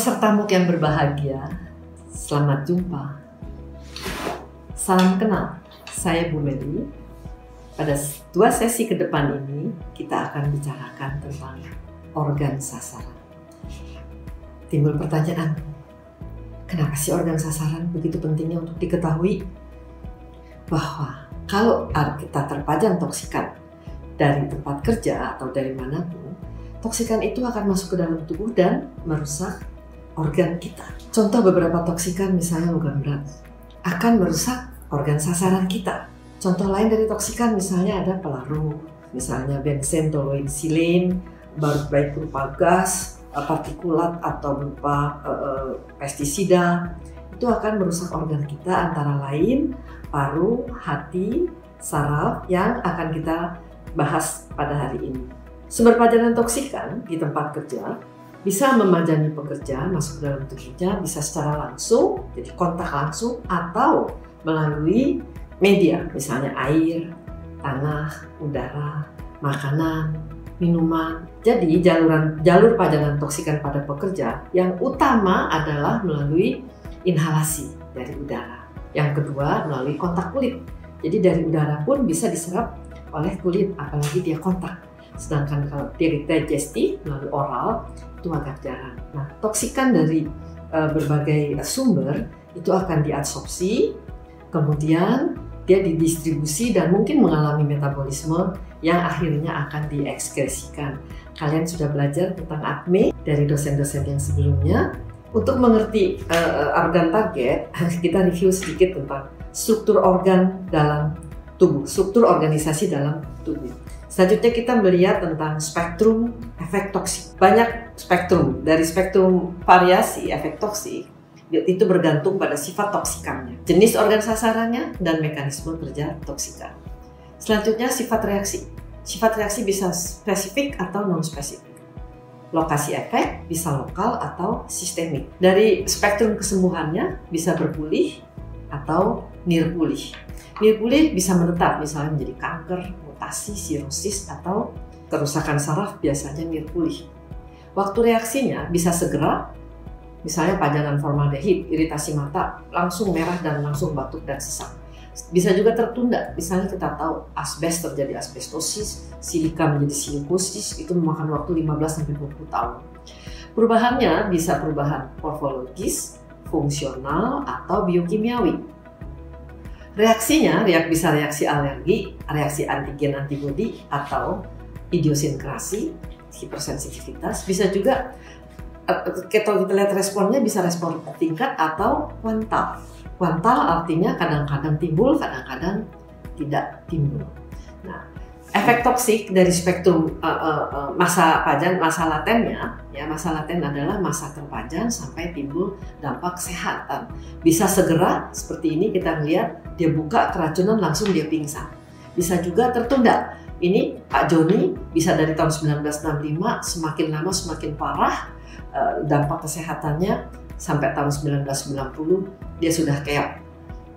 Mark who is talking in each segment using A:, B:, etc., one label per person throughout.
A: Peserta MOOC yang berbahagia, selamat jumpa. Salam kenal, saya Bu Meli. Pada 2 sesi ke depan ini, kita akan bicarakan tentang organ sasaran. Timbul pertanyaan, kenapa sih organ sasaran begitu pentingnya untuk diketahui? Bahwa kalau kita terpajang toksikan dari tempat kerja atau dari manapun, toksikan itu akan masuk ke dalam tubuh dan merusak organ kita. Contoh beberapa toksikan misalnya logam berat akan merusak organ sasaran kita. Contoh lain dari toksikan misalnya ada pelarut, misalnya benzen, toluene, silane, baut baik berupa gas, partikulat atau berupa pestisida. Itu akan merusak organ kita antara lain paru, hati, saraf yang akan kita bahas pada hari ini. Sumber pajanan toksikan di tempat kerja bisa memajani pekerja masuk ke dalam tubuhnya, bisa secara langsung, jadi kontak langsung, atau melalui media, misalnya air, tanah, udara, makanan, minuman. Jadi jalur pajanan toksikan pada pekerja yang utama adalah melalui inhalasi dari udara. Yang kedua melalui kontak kulit. Jadi dari udara pun bisa diserap oleh kulit, apalagi dia kontak. Sedangkan kalau dia digesti melalui oral itu agak jarang. Nah, toksikan dari berbagai sumber itu akan diabsorpsi, kemudian dia didistribusi dan mungkin mengalami metabolisme yang akhirnya akan diekskresikan. Kalian sudah belajar tentang ADME dari dosen-dosen yang sebelumnya. Untuk mengerti organ target, kita review sedikit tentang struktur organ dalam tubuh, struktur organisasi dalam tubuh. Selanjutnya kita melihat tentang spektrum efek toksik. Banyak spektrum, dari spektrum variasi efek toksik itu bergantung pada sifat toksikannya, jenis organ sasarannya, dan mekanisme kerja toksikan. Selanjutnya sifat reaksi. Sifat reaksi bisa spesifik atau non-spesifik. Lokasi efek bisa lokal atau sistemik. Dari spektrum kesembuhannya bisa berpulih atau nirpulih. Nirpulih bisa menetap, misalnya menjadi kanker, mutasi, sirosis, atau kerusakan saraf, biasanya nirpulih. Waktu reaksinya bisa segera, misalnya pajanan formaldehid, iritasi mata, langsung merah dan langsung batuk dan sesak. Bisa juga tertunda, misalnya kita tahu asbes terjadi asbestosis, silika menjadi silikosis, itu memakan waktu 15-20 tahun. Perubahannya bisa perubahan morfologis, fungsional, atau biokimiawi. Reaksinya bisa reaksi alergi, reaksi antigen-antibodi, atau idiosinkrasi, hipersensitivitas. Bisa juga kalau kita lihat responnya bisa respon tingkat atau kuantal. Kuantal artinya kadang-kadang timbul, kadang-kadang tidak timbul. Nah, efek toksik dari spektrum masa pajan, masa latennya, ya masa laten adalah masa terpajan sampai timbul dampak kesehatan. Bisa segera seperti ini kita lihat dia buka keracunan langsung dia pingsan. Bisa juga tertunda. Ini Pak Joni bisa dari tahun 1965 semakin lama semakin parah dampak kesehatannya sampai tahun 1990 dia sudah kayak.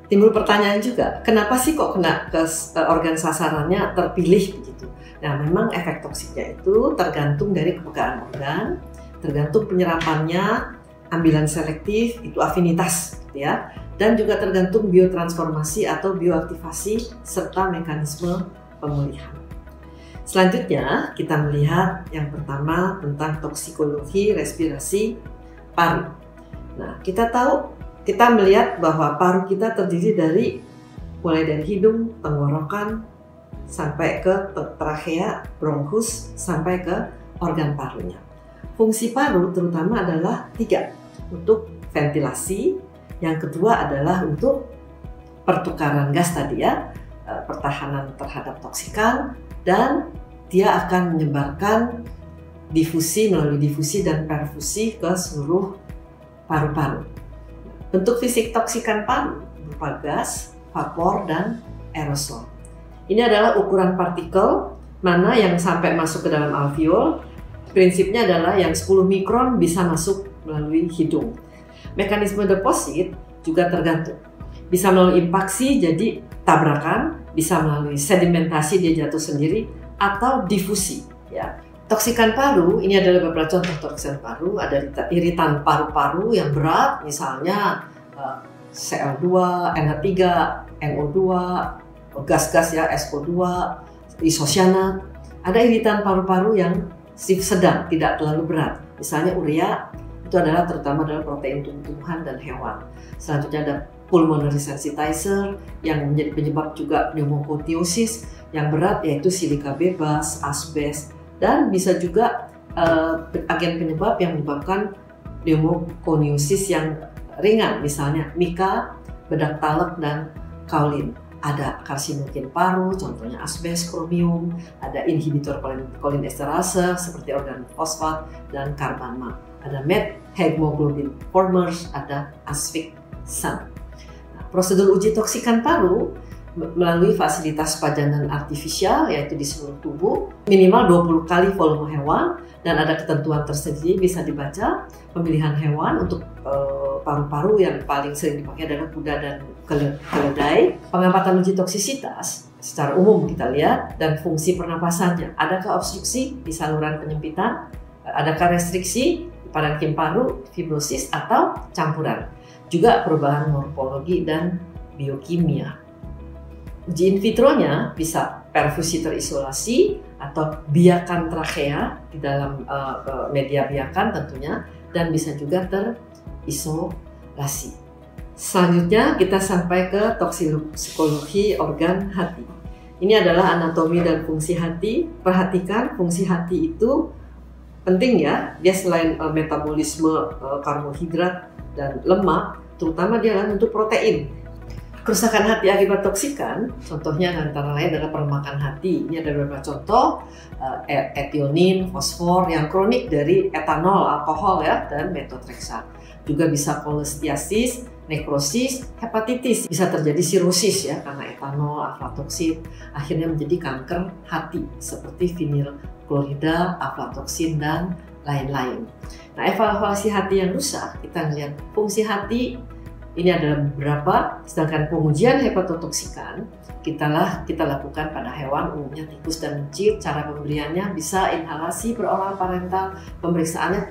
A: Timbul pertanyaan juga, kenapa sih kok kena ke organ sasarannya terpilih begitu? Nah, memang efek toksiknya itu tergantung dari kepekaan organ, tergantung penyerapannya, ambilan selektif, itu afinitas, ya, dan juga tergantung biotransformasi atau bioaktivasi serta mekanisme pemulihan. Selanjutnya kita melihat yang pertama tentang toksikologi respirasi paru. Nah, kita melihat bahwa paru kita terdiri mulai dari hidung, tenggorokan, sampai ke trachea, bronkus, sampai ke organ parunya. Fungsi paru terutama adalah 3, untuk ventilasi, yang kedua adalah untuk pertukaran gas tadi ya, pertahanan terhadap toksikan, dan dia akan menyebarkan difusi melalui difusi dan perfusi ke seluruh paru-paru. Bentuk fisik toksikan paru berupa gas, vapor, dan aerosol. Ini adalah ukuran partikel mana yang sampai masuk ke dalam alveol. Prinsipnya adalah yang 10 mikron bisa masuk melalui hidung. Mekanisme deposit juga tergantung. Bisa melalui impaksi, jadi tabrakan, bisa melalui sedimentasi, dia jatuh sendiri, atau difusi. Ya. Toksikan paru, ini adalah beberapa contoh toksikan paru. Ada iritan paru-paru yang berat, misalnya Cl2, NH3, NO2, gas-gas ya, SO2, isosianat. Ada iritan paru-paru yang sedang, tidak terlalu berat. Misalnya urea, itu adalah terutama dalam protein tumbuhan dan hewan. Selanjutnya ada pulmonary sensitizer yang menjadi penyebab juga pneumoconiosis. Yang berat yaitu silika bebas, asbes, dan bisa juga agen penyebab yang menyebabkan pneumoconiosis yang ringan, misalnya mika, bedak talak, dan kaolin. Ada karsinogen paru, contohnya asbes, kromium, ada inhibitor kolinesterase seperti organ fosfat dan karbama. Ada hemoglobin formers, ada asfixan. Nah, prosedur uji toksikan paru melalui fasilitas pajanan artifisial yaitu di seluruh tubuh minimal 20 kali volume hewan, dan ada ketentuan tersendiri bisa dibaca. Pemilihan hewan untuk paru-paru yang paling sering dipakai adalah kuda dan keledai. Pengamatan uji toksisitas secara umum kita lihat, dan fungsi pernapasannya. Adakah obstruksi di saluran penyempitan? Adakah restriksi di parenkim paru, fibrosis, atau campuran? Juga perubahan morfologi dan biokimia. Uji in vitronya bisa perfusi terisolasi atau biakan trakea di dalam media biakan tentunya, dan bisa juga terisolasi. Selanjutnya kita sampai ke toksikologi organ hati. Ini adalah anatomi dan fungsi hati. Perhatikan, fungsi hati itu penting ya. Dia selain metabolisme karbohidrat dan lemak, terutama dia untuk protein. Kerusakan hati akibat toksikan, contohnya antara lain adalah peremakan hati. Ini ada beberapa contoh, etionin, fosfor yang kronik dari etanol, alkohol ya, dan metotreksat. Juga bisa kolestiasis, nekrosis, hepatitis. Bisa terjadi sirosis ya karena etanol, aflatoksin, akhirnya menjadi kanker hati seperti vinilklorida, aflatoksin, dan lain-lain. Nah, evaluasi hati yang rusak, kita lihat fungsi hati. Ini adalah beberapa, sedangkan pengujian hepatotoksikan kita lakukan pada hewan, umumnya tikus dan mencit. Cara pemberiannya bisa inhalasi beroral parental, pemeriksaannya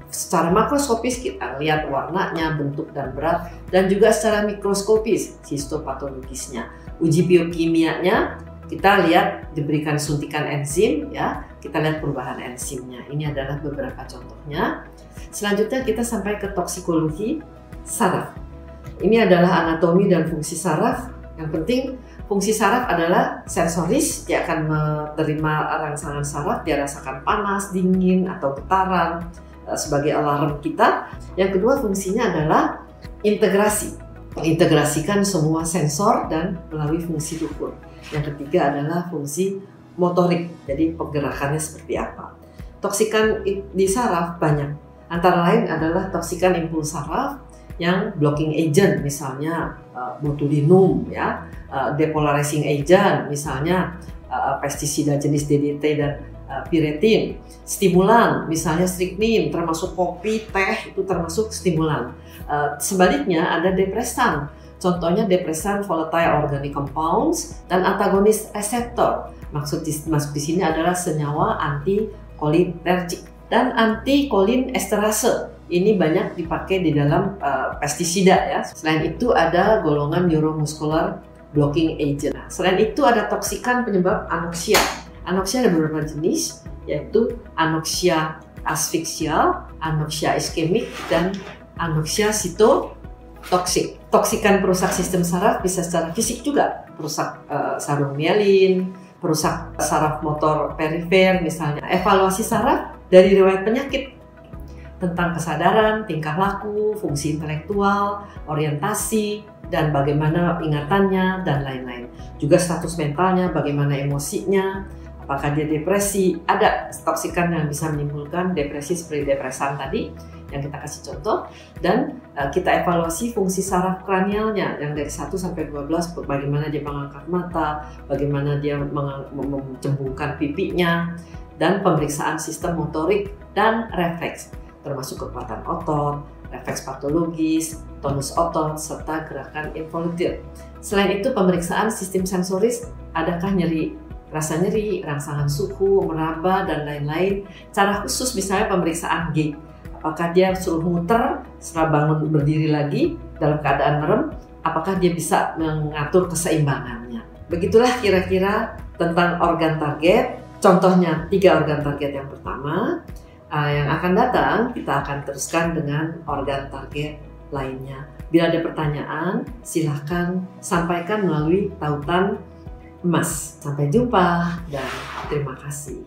A: secara makroskopis kita lihat warnanya, bentuk dan berat, dan juga secara mikroskopis histopatologisnya. Uji biokimianya kita lihat diberikan suntikan enzim ya, kita lihat perubahan enzimnya. Ini adalah beberapa contohnya. Selanjutnya kita sampai ke toksikologi saraf. Ini adalah anatomi dan fungsi saraf. Yang penting, fungsi saraf adalah sensoris, dia akan menerima rangsangan saraf, dia rasakan panas, dingin, atau getaran sebagai alarm kita. Yang kedua, fungsinya adalah integrasi, mengintegrasikan semua sensor dan melalui fungsi dukur. Yang ketiga adalah fungsi motorik, jadi pergerakannya seperti apa. Toksikan di saraf banyak, antara lain adalah toksikan impuls saraf yang blocking agent, misalnya botulinum ya, depolarizing agent, misalnya pestisida jenis DDT dan piretin, stimulan, misalnya strychnine, termasuk kopi, teh, itu termasuk stimulan. Sebaliknya ada depresan, contohnya depresan volatile organic compounds dan antagonis reseptor. Maksud di sini adalah senyawa anti-cholinergic dan anti-cholinesterase. Ini banyak dipakai di dalam pestisida ya. Selain itu ada golongan neuromuscular blocking agent. Selain itu ada toksikan penyebab anoksia. Anoksia ada beberapa jenis, yaitu anoksia asfiksial, anoksia iskemik, dan anoksia sitotoksik. Toksikan perusak sistem saraf bisa secara fisik juga, perusak sarung mielin, perusak saraf motor perifer misalnya. Evaluasi saraf dari riwayat penyakit tentang kesadaran, tingkah laku, fungsi intelektual, orientasi, dan bagaimana ingatannya, dan lain-lain. Juga status mentalnya, bagaimana emosinya, apakah dia depresi. Ada toksikan yang bisa menimbulkan depresi seperti depresan tadi, yang kita kasih contoh. Dan kita evaluasi fungsi saraf kranialnya, yang dari 1 sampai 12, bagaimana dia mengangkat mata, bagaimana dia mencembungkan pipinya, dan pemeriksaan sistem motorik dan refleks, termasuk kekuatan otot, refleks patologis, tonus otot, serta gerakan involuntary. Selain itu, pemeriksaan sistem sensoris, adakah nyeri rasa nyeri, rangsangan suhu, meraba, dan lain-lain. Cara khusus misalnya pemeriksaan gait. Apakah dia suruh muter setelah bangun berdiri lagi dalam keadaan merem, apakah dia bisa mengatur keseimbangannya. Begitulah kira-kira tentang organ target. Contohnya 3 organ target yang pertama. Yang akan datang kita akan teruskan dengan organ target lainnya. Bila ada pertanyaan, silakan sampaikan melalui tautan emas. Sampai jumpa dan terima kasih.